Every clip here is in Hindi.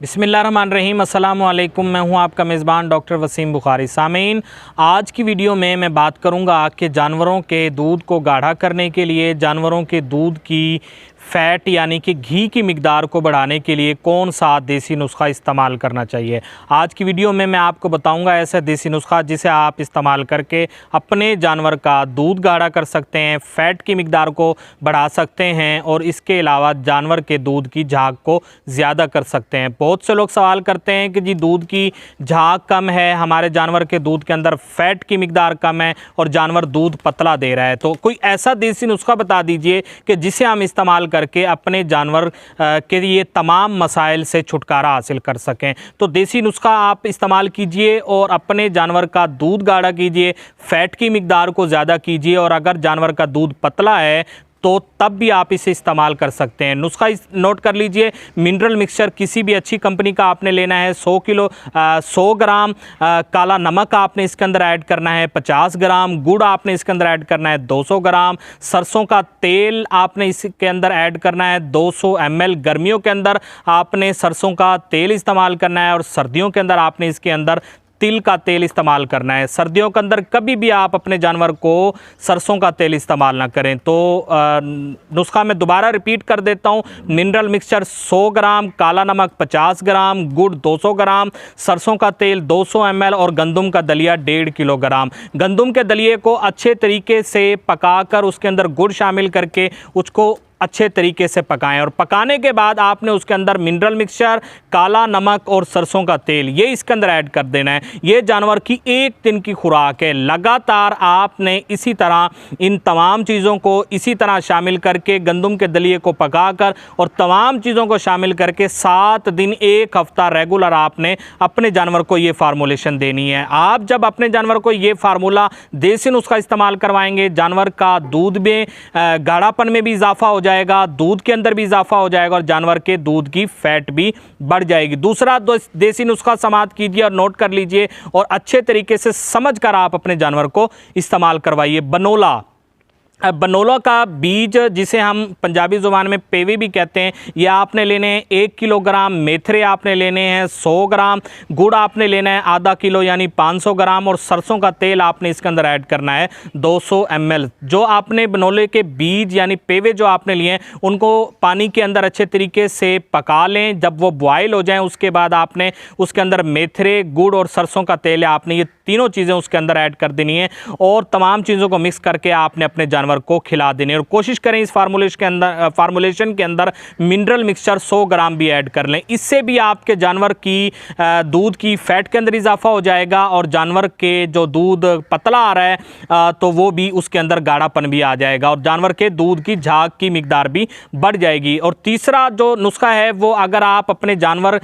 बिस्मिल्लाहिर्रहमानिर्रहीम, अस्सलाम वालेकुम। मैं हूं आपका मेज़बान डॉक्टर वसीम बुखारी। सामीन, आज की वीडियो में मैं बात करूंगा कि जानवरों के दूध को गाढ़ा करने के लिए, जानवरों के दूध की फ़ैट यानी कि घी की मिक़दार को बढ़ाने के लिए कौन सा देसी नुस्खा इस्तेमाल करना चाहिए। आज की वीडियो में मैं आपको बताऊंगा ऐसा देसी नुस्खा जिसे आप इस्तेमाल करके अपने जानवर का दूध गाढ़ा कर सकते हैं, फ़ैट की मिक़दार को बढ़ा सकते हैं और इसके अलावा जानवर के दूध की झाग को ज़्यादा कर सकते हैं। बहुत से लोग सवाल करते हैं कि जी दूध की झाग कम है, हमारे जानवर के दूध के अंदर फ़ैट की मिक़दार कम है और जानवर दूध पतला दे रहा है, तो कोई ऐसा देसी नुस्खा बता दीजिए कि जिसे हम इस्तेमाल करके अपने जानवर के लिए तमाम मसाइल से छुटकारा हासिल कर सकें। तो देसी नुस्खा आप इस्तेमाल कीजिए और अपने जानवर का दूध गाढ़ा कीजिए, फ़ैट की मिक़दार को ज़्यादा कीजिए और अगर जानवर का दूध पतला है तो तब भी आप इसे इस्तेमाल कर सकते हैं। नुस्खा नोट कर लीजिए। मिनरल मिक्सचर किसी भी अच्छी कंपनी का आपने लेना है। 100 ग्राम काला नमक आपने इसके अंदर ऐड करना है। 50 ग्राम गुड़ आपने इसके अंदर ऐड करना है। 200 ग्राम सरसों का तेल आपने इसके अंदर ऐड करना है। 200 ml गर्मियों के अंदर आपने सरसों का तेल इस्तेमाल करना है और सर्दियों के अंदर आपने इसके अंदर तिल का तेल इस्तेमाल करना है। सर्दियों के अंदर कभी भी आप अपने जानवर को सरसों का तेल इस्तेमाल ना करें। तो नुस्खा मैं दोबारा रिपीट कर देता हूँ। मिनरल मिक्सचर 100 ग्राम, काला नमक 50 ग्राम, गुड़ 200 ग्राम, सरसों का तेल 200 ml और गंदम का दलिया 1.5 किलोग्राम। गंदम के दलिए को अच्छे तरीके से पकाकर उसके अंदर गुड़ शामिल करके उसको अच्छे तरीके से पकाएं और पकाने के बाद आपने उसके अंदर मिनरल मिक्सचर, काला नमक और सरसों का तेल ये इसके अंदर ऐड कर देना है। ये जानवर की एक दिन की खुराक है। लगातार आपने इसी तरह इन तमाम चीज़ों को इसी तरह शामिल करके गंदम के दलिए को पकाकर और तमाम चीज़ों को शामिल करके 7 दिन 1 हफ्ता रेगुलर आपने अपने जानवर को ये फार्मूलेशन देनी है। आप जब अपने जानवर को ये फार्मूला देसी नुस्खा इस्तेमाल करवाएंगे, जानवर का दूध में गाढ़ापन में भी इजाफा हो जाएगा, दूध के अंदर भी इजाफा हो जाएगा और जानवर के दूध की फैट भी बढ़ जाएगी। दूसरा देसी नुस्खा समाप्त कीजिए और नोट कर लीजिए और अच्छे तरीके से समझकर आप अपने जानवर को इस्तेमाल करवाइए। बनोला का बीज, जिसे हम पंजाबी ज़ुबान में पेवे भी कहते हैं, ये आपने लेने हैं। 1 किलोग्राम मेथरे आपने लेने हैं। 100 ग्राम गुड़ आपने लेना है, आधा किलो यानी 500 ग्राम और सरसों का तेल आपने इसके अंदर ऐड करना है 200 ml। जो आपने बनोले के बीज यानी पेवे जो आपने लिए हैं उनको पानी के अंदर अच्छे तरीके से पका लें। जब वो बॉयल हो जाएं उसके बाद आपने उसके अंदर मेथरे, गुड़ और सरसों का तेल है, आपने ये तीनों चीज़ें उसके अंदर ऐड कर देनी है और तमाम चीज़ों को मिक्स करके आपने अपने जानवर को खिला देने और कोशिश करें इस फार्मूलेशन के अंदर मिनरल मिक्सचर 100 ग्राम भी ऐड कर लें। इससे भी आपके जानवर की दूध की फैट के अंदर इजाफा हो जाएगा और जानवर के जो दूध पतला आ रहा है तो वो भी उसके अंदर गाढ़ापन भी आ जाएगा और जानवर के दूध की झाग की मिकदार भी बढ़ जाएगी। और तीसरा जो नुस्खा है वो अगर आप अपने जानवर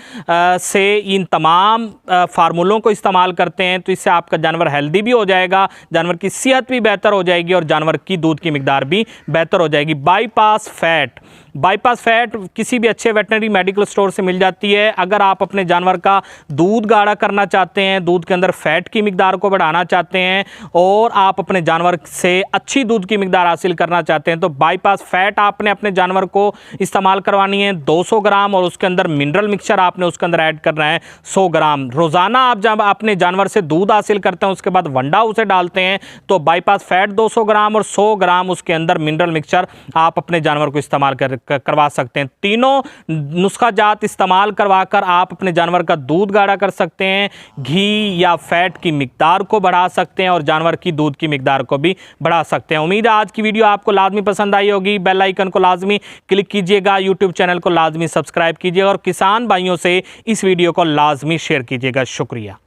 से इन तमाम फार्मूलों को इस्तेमाल करते हैं तो इससे आपका जानवर हेल्दी भी हो जाएगा, जानवर की सेहत भी बेहतर हो जाएगी और जानवर की दूध की मिकदार भी बेहतर हो जाएगी। बाईपास फैट किसी भी अच्छे वेटनरी मेडिकल स्टोर से मिल जाती है। अगर आप अपने जानवर का दूध गाढ़ा करना चाहते हैं, दूध के अंदर फैट की मिकदार को बढ़ाना चाहते हैं और आप अपने जानवर से अच्छी दूध की मिकदार हासिल करना चाहते हैं तो बाईपास फैट आपने अपने जानवर को इस्तेमाल करवानी है 200 ग्राम और उसके अंदर मिनरल मिक्सचर आपने उसके अंदर ऐड करना है 100 ग्राम। रोज़ाना आप जब अपने जानवर से दूध हासिल करते हैं उसके बाद वंडा उसे डालते हैं तो बाईपास फैट 200 ग्राम और 100 ग्राम उसके अंदर मिनरल मिक्सचर आप अपने जानवर को इस्तेमाल करवा सकते हैं। तीनों नुस्खा जात इस्तेमाल करवाकर आप अपने जानवर का दूध गाढ़ा कर सकते हैं, घी या फैट की मिकदार को बढ़ा सकते हैं और जानवर की दूध की मिकदार को भी बढ़ा सकते हैं। उम्मीद है आज की वीडियो आपको लाजमी पसंद आई होगी। बेल आइकन को लाजमी क्लिक कीजिएगा, यूट्यूब चैनल को लाजमी सब्सक्राइब कीजिएगा और किसान भाइयों से इस वीडियो को लाजमी शेयर कीजिएगा। शुक्रिया।